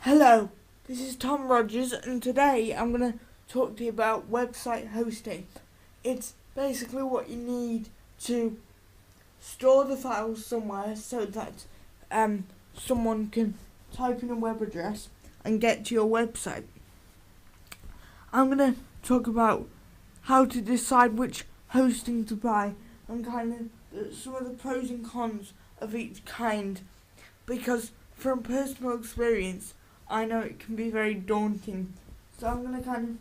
Hello, this is Tom Rogers, and today I'm going to talk to you about website hosting. It's basically what you need to store the files somewhere so that someone can type in a web address and get to your website. I'm going to talk about how to decide which hosting to buy and kind of some of the pros and cons of each kind, because from personal experience I know it can be very daunting. So I'm going to kind of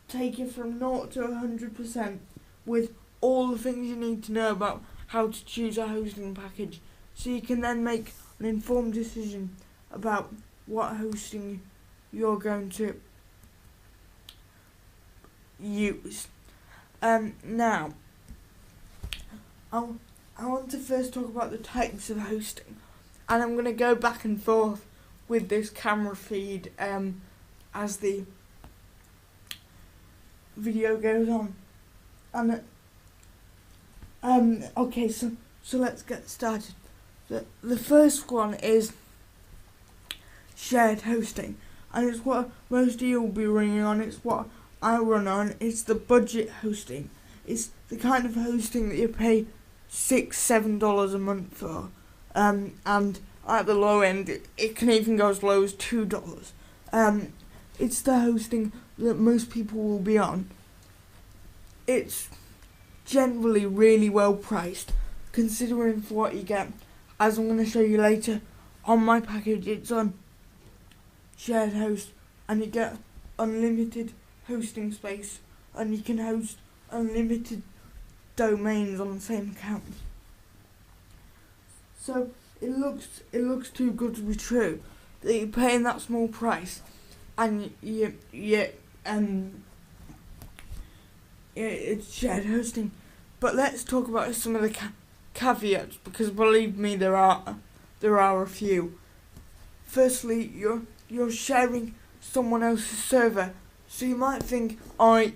take you from 0 to 100% with all the things you need to know about how to choose a hosting package, so you can then make an informed decision about what hosting you're going to use. Now, I want to first talk about the types of hosting, and I'm going to go back and forth with this camera feed as the video goes on. And okay, so let's get started. The first one is shared hosting, and it's what most of you will be running on. It's what I run on. It's the budget hosting. It's the kind of hosting that you pay $6-7 a month for, and at the low end, it can even go as low as $2. It's the hosting that most people will be on. It's generally really well priced, considering for what you get. As I'm going to show you later, on my package it's on shared host, and you get unlimited hosting space, and you can host unlimited domains on the same account. So it looks too good to be true that you're paying that small price, and it's shared hosting. But let's talk about some of the caveats, because believe me, there are a few. Firstly, you're sharing someone else's server, so you might think, I've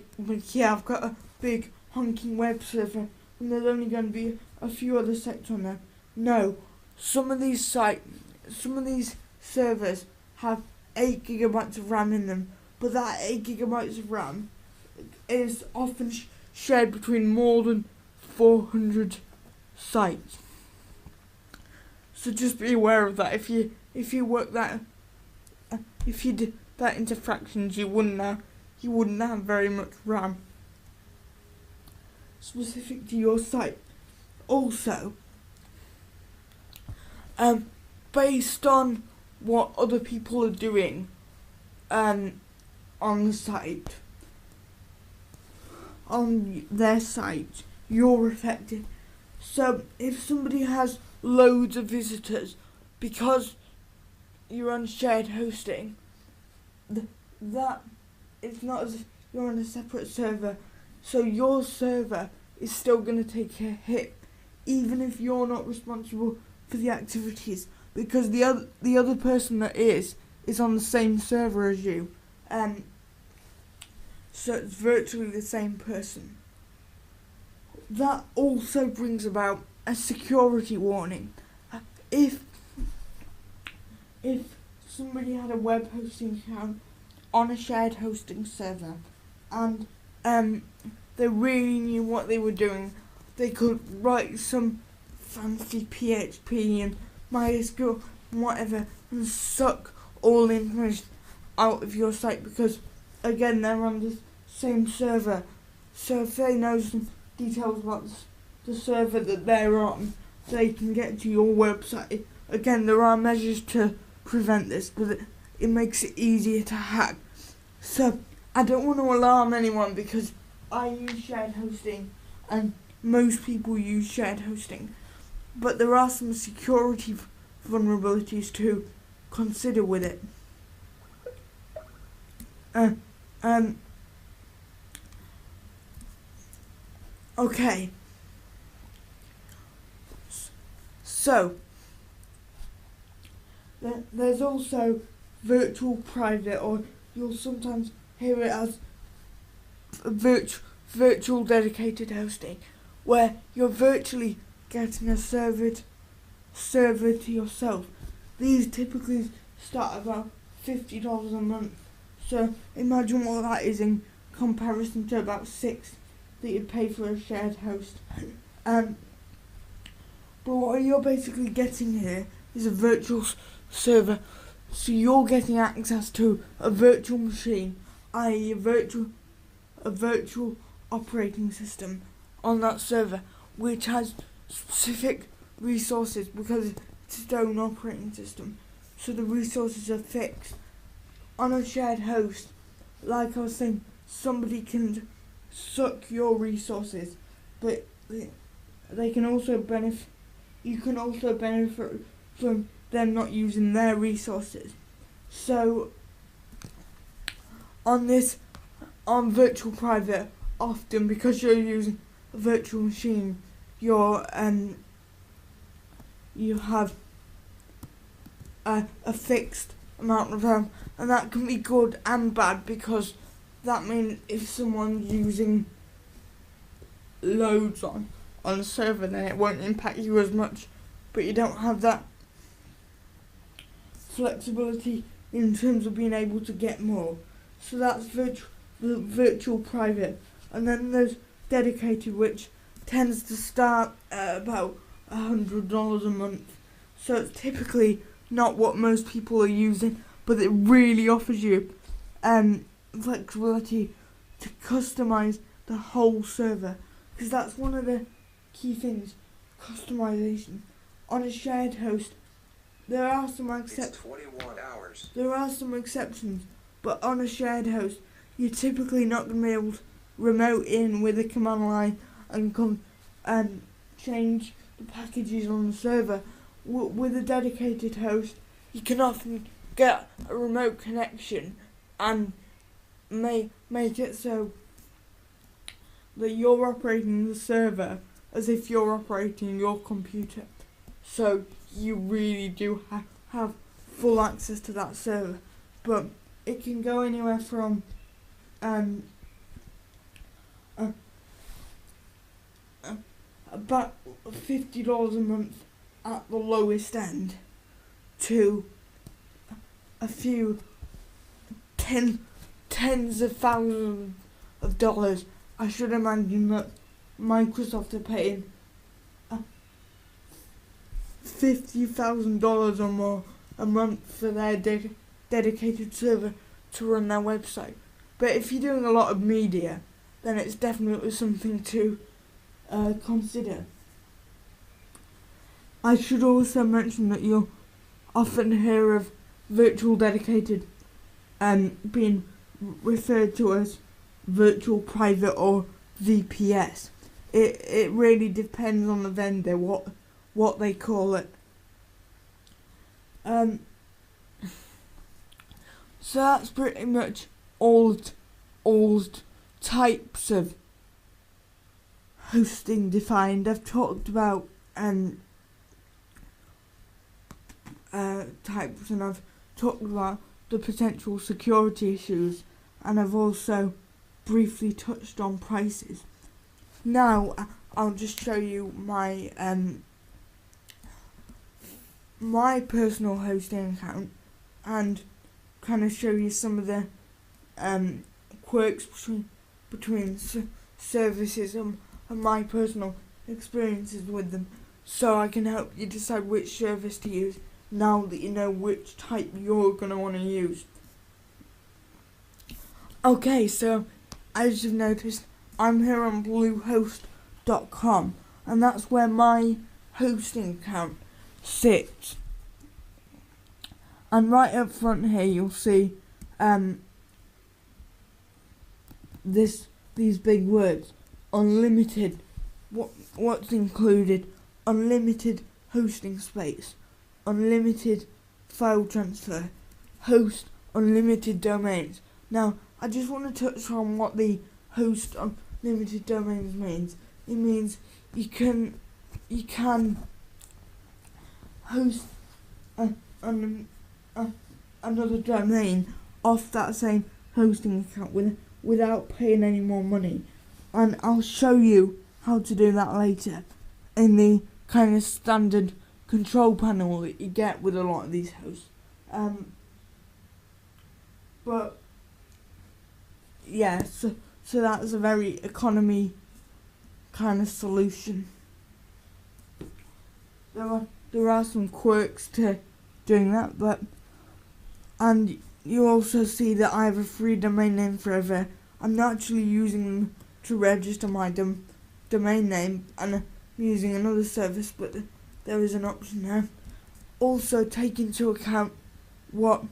got a big honking web server, and there's only going to be a few other sites on there. No. Some of these servers have 8 gigabytes of RAM in them, but that 8 gigabytes of RAM is often shared between more than 400 sites. So just be aware of that. If you did that into fractions, you wouldn't have very much RAM specific to your site. Also, based on what other people are doing on the site, on their site, you're affected. So if somebody has loads of visitors because you're on shared hosting, that it's not as if you're on a separate server, so your server is still going to take a hit, even if you're not responsible for the activities, because the other person that is on the same server as you, so it's virtually the same person. That also brings about a security warning. If somebody had a web hosting account on a shared hosting server, and they really knew what they were doing, they could write some fancy PHP and MySQL and whatever and suck all the information out of your site, because again, they're on the same server. So if they know some details about the server that they're on, they can get to your website. Again, there are measures to prevent this, but it makes it easier to hack. So I don't want to alarm anyone, because I use shared hosting and most people use shared hosting, but there are some security vulnerabilities to consider with it. Okay. So there's also virtual private, or you'll sometimes hear it as virtual dedicated hosting, where you're virtually getting a server to yourself. These typically start about $50 a month. So imagine what that is in comparison to about $6 that you pay for a shared host. But what you're basically getting here is a virtual server. So you're getting access to a virtual machine, i.e. a virtual operating system on that server, which has specific resources because it's its own operating system. So the resources are fixed. On a shared host, like I was saying, somebody can suck your resources, but they can also benefit. You can also benefit from them not using their resources. So on virtual private, often because you're using a virtual machine, you have a fixed amount of RAM, and that can be good and bad, because that means if someone's using loads on a server, then it won't impact you as much, but you don't have that flexibility in terms of being able to get more. So that's virtual private. And then there's dedicated, which tends to start at about $100 a month. So it's typically not what most people are using, but it really offers you flexibility to customize the whole server, because that's one of the key things, customization. On a shared host, there are some exceptions, but on a shared host, you're typically not going to be able to remote in with a command line and come and change the packages on the server. With a dedicated host, you can often get a remote connection and make it so that you're operating the server as if you're operating your computer. So you really do have full access to that server. But it can go anywhere from about $50 a month at the lowest end to a few tens of thousands of dollars. I should imagine that Microsoft are paying $50,000 or more a month for their dedicated server to run their website. But if you're doing a lot of media, then it's definitely something to consider. I should also mention that you'll often hear of virtual dedicated being referred to as virtual private or VPS. It really depends on the vendor what they call it. So that's pretty much all types of hosting defined. I've talked about types, and I've talked about the potential security issues, and I've also briefly touched on prices. Now I'll just show you my my personal hosting account and kind of show you some of the quirks between services and my personal experiences with them, so I can help you decide which service to use now that you know which type you're going to want to use. Okay, so as you've noticed, I'm here on bluehost.com, and that's where my hosting account sits. And right up front here you'll see these big words: unlimited. What's included: unlimited hosting space, unlimited file transfer, host unlimited domains. Now I just want to touch on what the host unlimited domains means. It means you can host another domain off that same hosting account without paying any more money, and I'll show you how to do that later in the kind of standard control panel that you get with a lot of these hosts. But yeah, so that's a very economy kind of solution. There are some quirks to doing that, and you also see that I have a free domain name forever. I'm not actually using them to register my domain name, and I'm using another service, but there is an option there. Also take into account what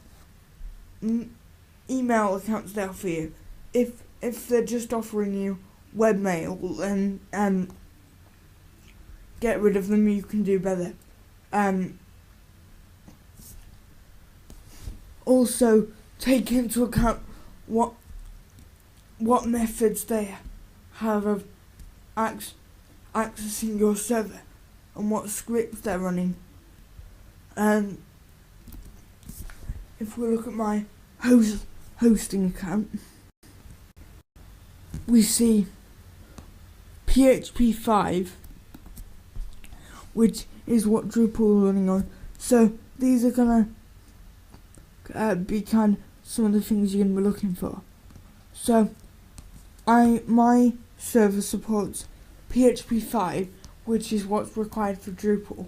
email accounts they offer you. If they're just offering you webmail, then get rid of them. You can do better. Also take into account what methods they have of accessing your server and what scripts they're running. If we look at my hosting account, we see PHP 5, which is what Drupal is running on. So these are gonna be kind of some of the things you're gonna be looking for. So my server supports PHP 5, which is what's required for Drupal.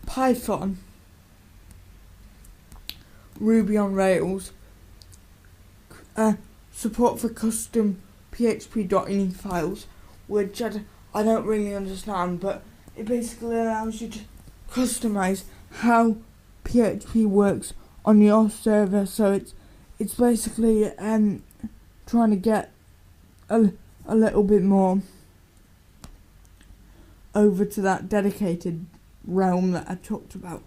Python, Ruby on Rails, support for custom php.ini files, which I don't really understand, but it basically allows you to customize how PHP works on your server. So it's basically trying to get a little bit more over to that dedicated realm that I talked about.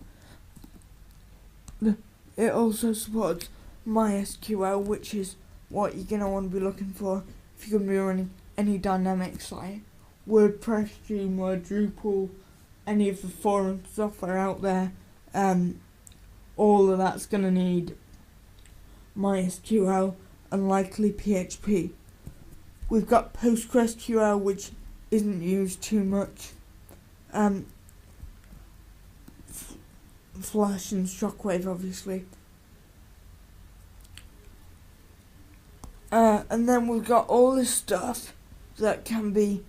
It also supports MySQL, which is what you're going to want to be looking for if you're going to be running any dynamic site. WordPress, Joomla, Drupal, any of the forum software out there, all of that's going to need MySQL and likely PHP. We've got PostgreSQL, which isn't used too much. Flash and Shockwave, obviously. And then we've got all this stuff that can be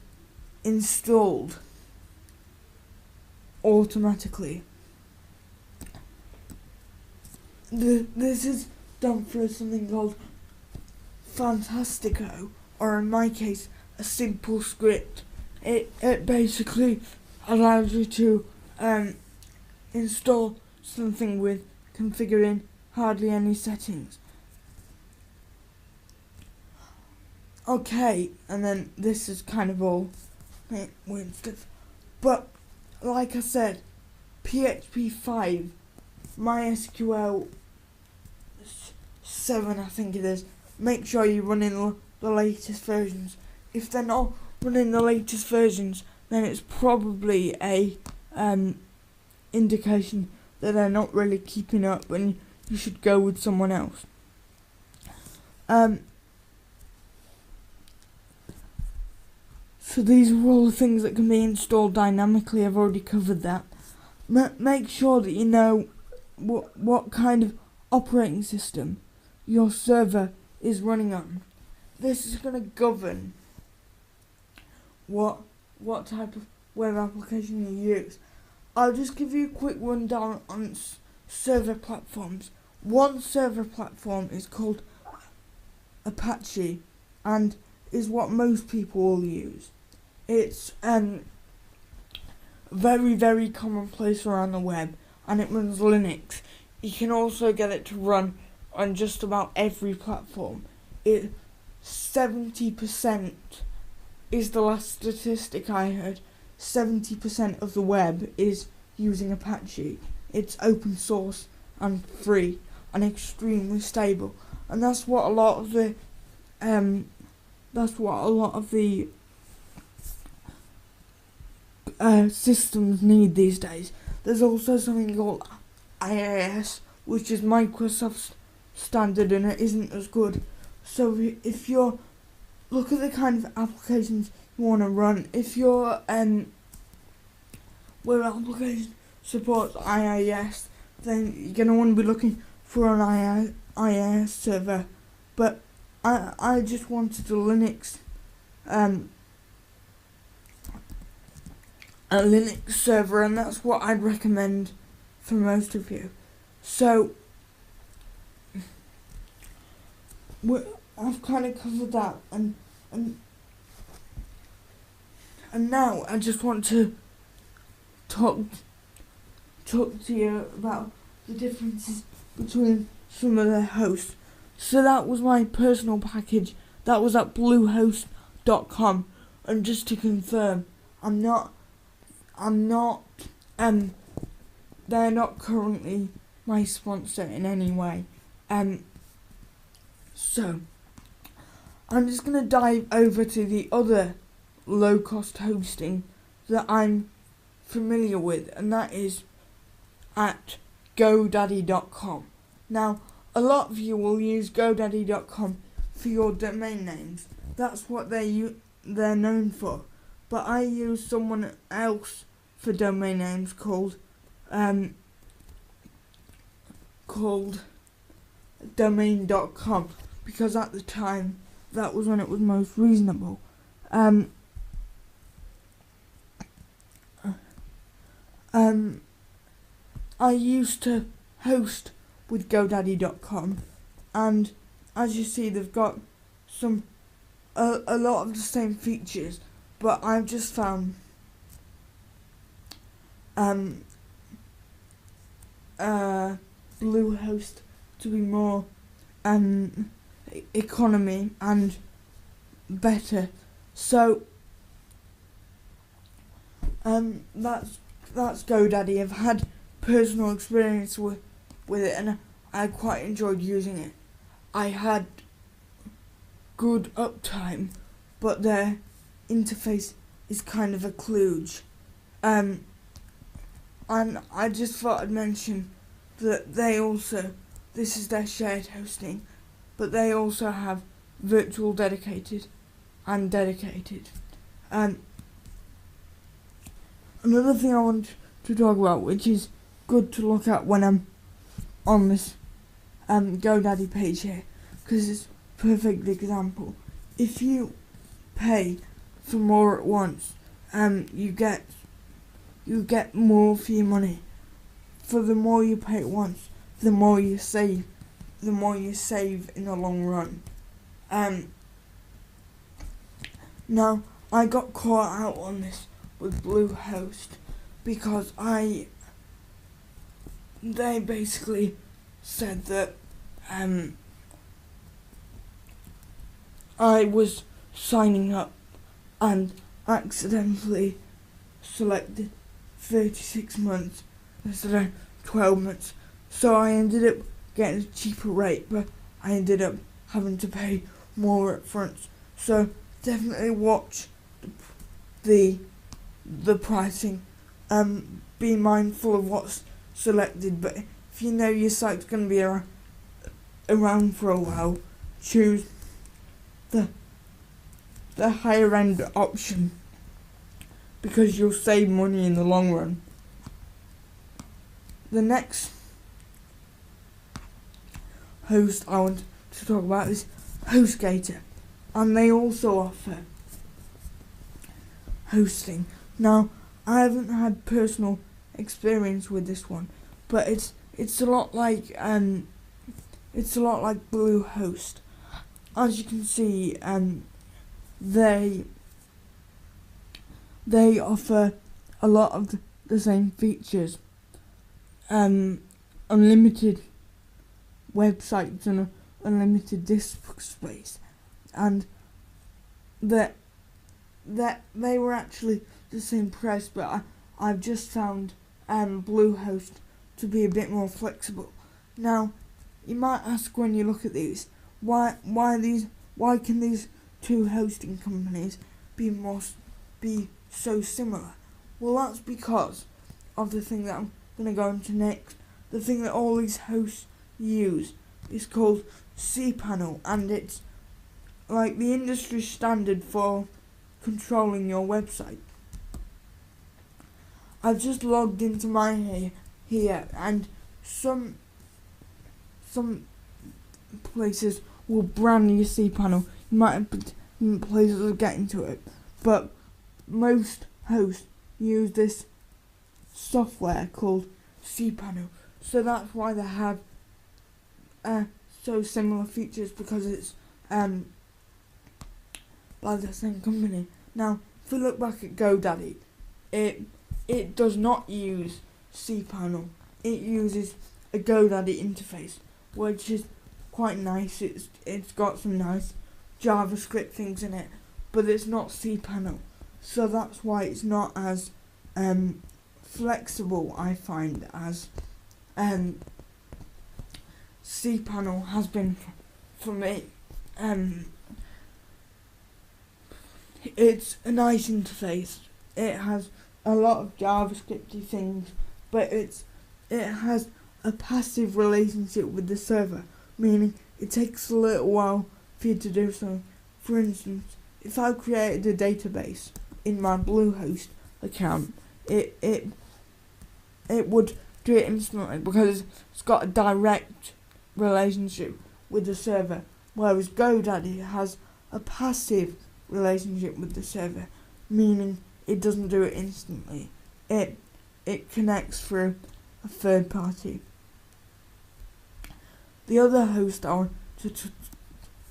installed automatically. This is done through something called Fantastico, or in my case, a simple script. It basically allows you to install something with configuring hardly any settings. Okay, and then this is kind of all weird stuff. But like I said, PHP 5, MySQL 7, I think it is. Make sure you're running the latest versions. If they're not running the latest versions, then it's probably a indication that they're not really keeping up, and you should go with someone else. So these are all the things that can be installed dynamically. I've already covered that. Make sure that you know what kind of operating system your server is running on. This is going to govern what type of web application you use. I'll just give you a quick rundown on server platforms. One server platform is called Apache, and is what most people will use. It's very, very commonplace around the web, and it runs Linux. You can also get it to run on just about every platform. 70% is the last statistic I heard. 70% of the web is using Apache. It's open source and free and extremely stable, and that's what a lot of the systems need these days. There's also something called IIS, which is Microsoft's standard, and it isn't as good. So if you're look at the kind of applications you want to run. If your web application supports IIS, then you're going to want to be looking for an IIS server. But I just wanted a Linux server, and that's what I'd recommend for most of you. So I've kind of covered that, and now I just want to talk to you about the differences between some of the hosts. So that was my personal package. That was at bluehost.com, and just to confirm, they're not currently my sponsor in any way. So I'm just gonna dive over to the other low-cost hosting that I'm familiar with, and that is at GoDaddy.com. Now, a lot of you will use GoDaddy.com for your domain names. That's what they're known for. But I use someone else for domain names called domain.com, because at the time that was when it was most reasonable. I used to host with GoDaddy.com, and as you see, they've got a lot of the same features, but I've just found Bluehost to be more economy and better. So that's GoDaddy. I've had personal experience with it, and I quite enjoyed using it. I had good uptime, but their interface is kind of a kludge. And I just thought I'd mention that they also, this is their shared hosting, but they also have virtual dedicated and dedicated. Another thing I want to talk about, which is good to look at when I'm on this GoDaddy page here, because it's a perfect example. If you pay for more at once, you get more for your money. For the more you pay at once, the more you save in the long run. Now, I got caught out on this with Bluehost because they basically said that I was signing up and accidentally selected 36 months instead of 12 months. So I ended up getting a cheaper rate, but I ended up having to pay more up front. So definitely watch the pricing. Be mindful of what's selected, but if you know your site's going to be around for a while, choose the higher end option, because you'll save money in the long run. The next host I want to talk about is HostGator, and they also offer hosting. Now, I haven't had personal experience with this one, but it's a lot like Bluehost. As you can see, they offer a lot of the same features. Unlimited websites and unlimited disk space, and that they were actually the same price, but I've just found Bluehost to be a bit more flexible. Now, you might ask when you look at these, why can these two hosting companies be so similar? Well, that's because of the thing that I'm going to go into next. The thing that all these hosts use is called CPanel, and it's like the industry standard for controlling your website. I've just logged into mine here, and some places will brand your cPanel. You might have places that get into it, but most hosts use this software called CPanel. So that's why they have so similar features, because it's by the same company. Now, if we look back at GoDaddy, it does not use CPanel. It uses a GoDaddy interface, which is quite nice. It's got some nice JavaScript things in it, but it's not CPanel. So that's why it's not as flexible, I find, as CPanel has been for me. It's a nice interface. It has a lot of JavaScripty things, but it has a passive relationship with the server, meaning it takes a little while for you to do something. For instance, if I created a database in my Bluehost account, it would do it instantly because it's got a direct relationship with the server, whereas GoDaddy has a passive relationship with the server, meaning it doesn't do it instantly. It connects through a third party. The other host I want to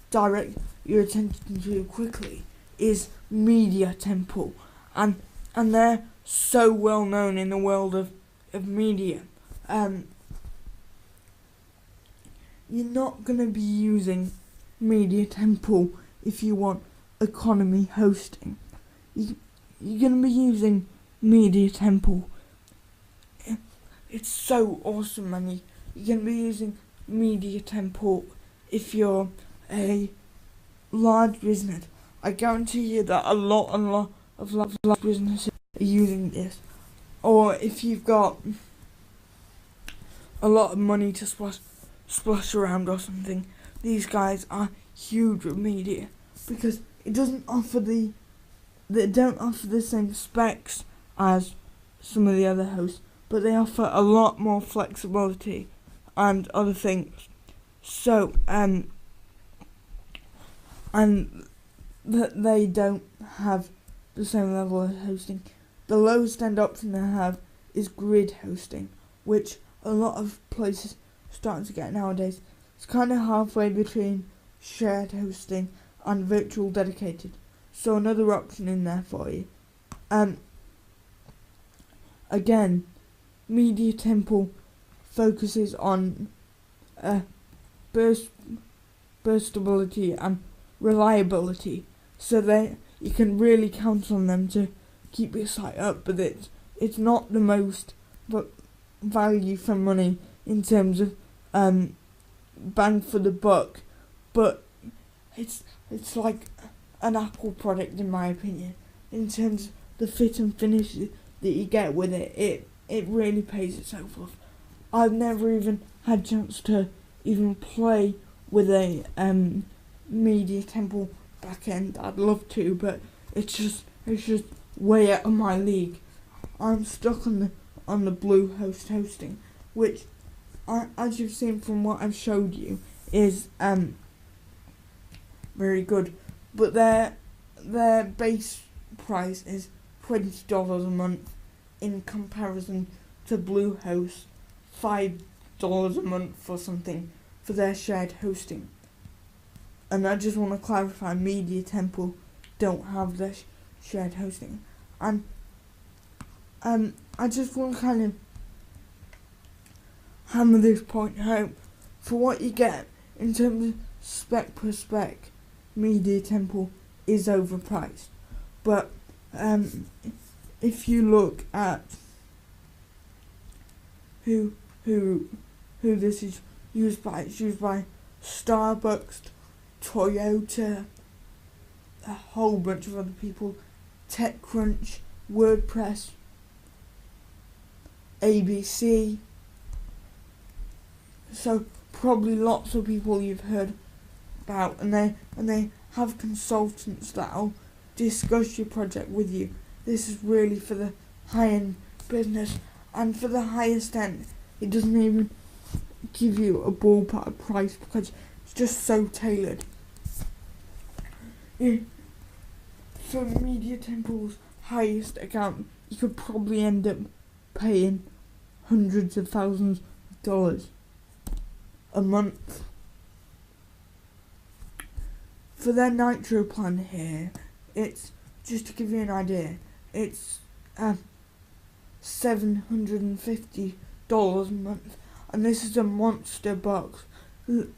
direct your attention to quickly is Media Temple, and they're so well known in the world of media. You're not going to be using Media Temple if you want economy hosting. You're going to be using Media Temple. It's so awesome, and you're going to be using Media Temple if you're a large business. I guarantee you that a lot of large businesses are using this. Or if you've got a lot of money to splash around or something, these guys are huge with media, because it doesn't offer they don't offer the same specs as some of the other hosts, but they offer a lot more flexibility and other things. So and that they don't have the same level of hosting. The lowest end option they have is grid hosting, which a lot of places are starting to get nowadays. It's kind of halfway between shared hosting and virtual dedicated. So another option in there for you. Again, Media Temple focuses on burstability and reliability, so that you can really count on them to keep your site up. But it's not the most value for money in terms of bang for the buck, but it's like an Apple product in my opinion. In terms of the fit and finish that you get with it, it really pays itself off. I've never even had a chance to even play with a Media Temple backend. I'd love to, but it's just way out of my league. I'm stuck on the Bluehost hosting, which, as you've seen from what I've showed you, is very good. But their base price is $20 a month, in comparison to Bluehost $5 a month or something for their shared hosting. And I just want to clarify, Media Temple don't have their shared hosting. And I just want to kind of hammer this point home. For what you get in terms of spec per spec, Media Temple is overpriced. But if you look at who this is used by, it's used by Starbucks, Toyota, a whole bunch of other people, TechCrunch, WordPress, ABC. So probably lots of people you've heard about, and they have consultants that'll discuss your project with you. This is really for the high-end business, and for the highest end, it doesn't even give you a ballpark price because it's just so tailored. For Media Temple's highest account, you could probably end up paying hundreds of thousands of dollars a month. For their Nitro plan here, it's, just to give you an idea, it's $750 a month, and this is a monster box.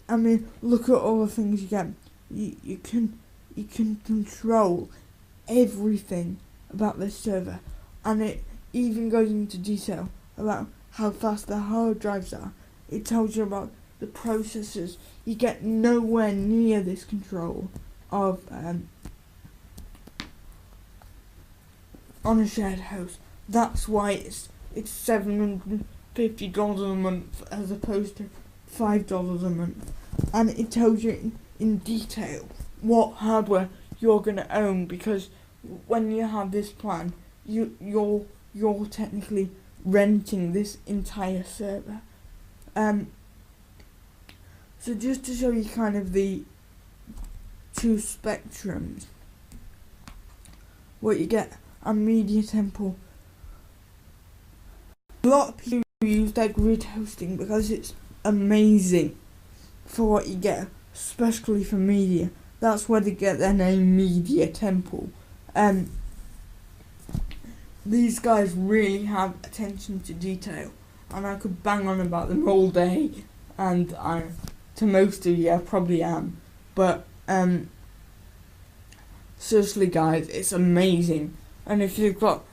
I mean, look at all the things you get. You can control everything about this server, and it even goes into detail about how fast the hard drives are. It tells you about the processors. You get nowhere near this control of on a shared host. That's why it's $750 a month as opposed to $5 a month, and it tells you in detail what hardware you're gonna own, because when you have this plan, you're technically renting this entire server. So just to show you kind of the two spectrums, what you get on Media Temple. A lot of people use their grid hosting because it's amazing for what you get, especially for media. That's where they get their name, Media Temple. These guys really have attention to detail, and I could bang on about them all day, and to most of you I probably am, but seriously guys, it's amazing. And if you've got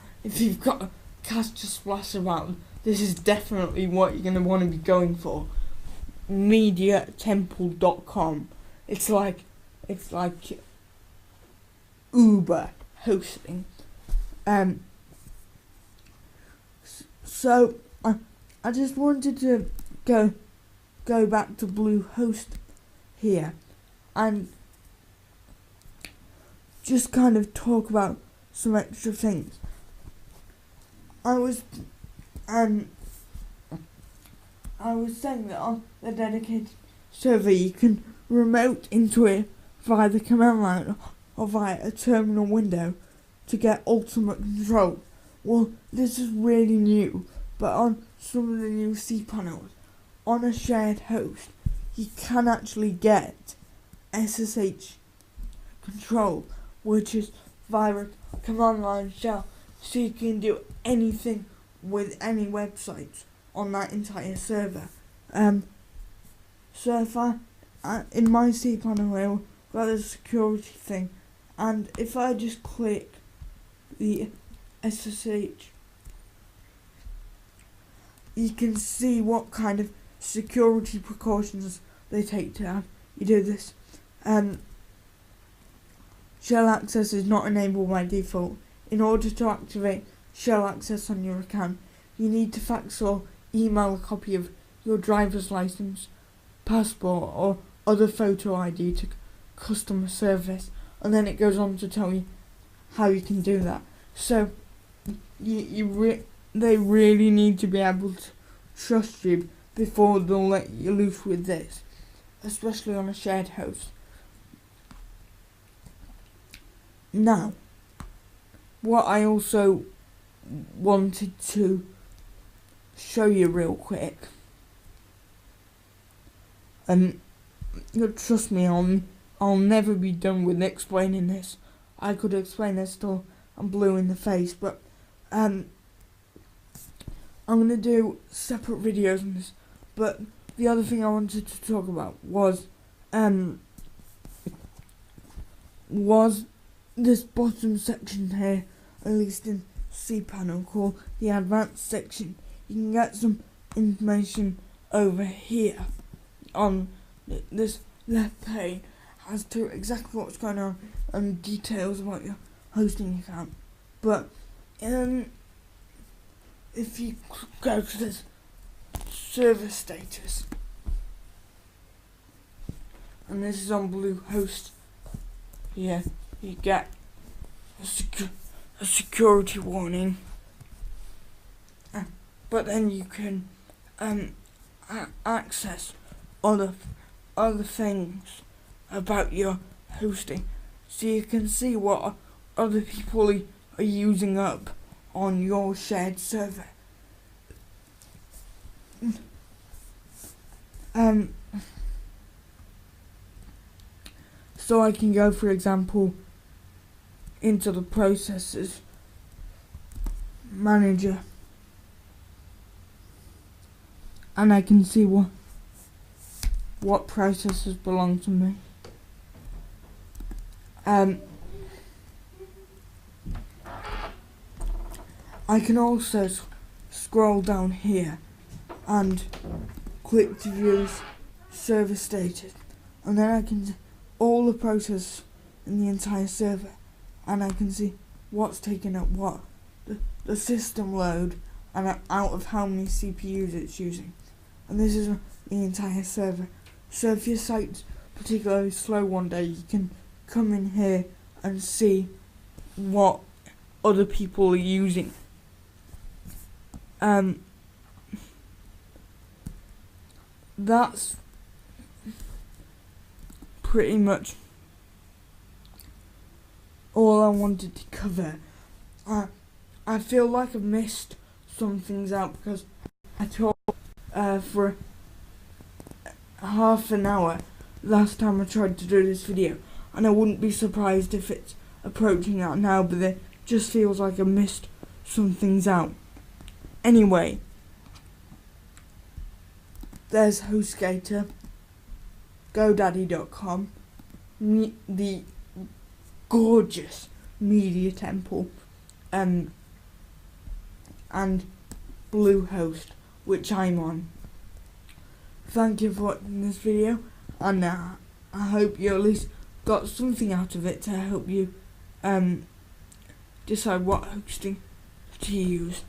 cash to splash about, this is definitely what you're going to want to be going for. MediaTemple.com. It's like Uber hosting. So I just wanted to go back to Bluehost here and just kind of talk about some extra things. I was saying that on the dedicated server you can remote into it via the command line or via a terminal window to get ultimate control. Well, this is really new, but on some of the new CPanels, on a shared host, you can actually get SSH control, which is via a command line shell, so you can do anything with any websites on that entire server. So if I in my CPanel here, got a security thing, and if I just click the SSH, you can see what kind of security precautions they take to have you do this. Shell access is not enabled by default. In order to activate shell access on your account, you need to fax or email a copy of your driver's license, passport or other photo ID to customer service, and then it goes on to tell you how you can do that. So they really need to be able to trust you before they'll let you loose with this, especially on a shared host. Now, what I also wanted to show you real quick, and trust me, I'll never be done with explaining this. I could explain this till I'm blue in the face, but I'm gonna do separate videos on this. But the other thing I wanted to talk about was this bottom section here, at least in CPanel, called the advanced section. You can get some information over here on this left pane as to exactly what's going on and details about your hosting account. But if you go to this server status, and this is on Bluehost here, you get a security warning, but then you can access other things about your hosting, so you can see what other people are using up on your shared server. So I can go, for example, into the processes manager, and I can see what processes belong to me. I can also scroll down here and click to view server status, and then I can see all the processes in the entire server, and I can see what's taken up what, the system load, and out of how many CPUs it's using. And this is the entire server. So if your site's particularly slow one day, you can come in here and see what other people are using. That's pretty much all I wanted to cover. I feel like I've missed some things out because I talked for half an hour last time I tried to do this video, and I wouldn't be surprised if it's approaching that now, but it just feels like I missed some things out. Anyway, there's HostGator, GoDaddy.com, the gorgeous Media Temple, and Bluehost, which I'm on. Thank you for watching this video, and I hope you at least got something out of it to help you decide what hosting to use.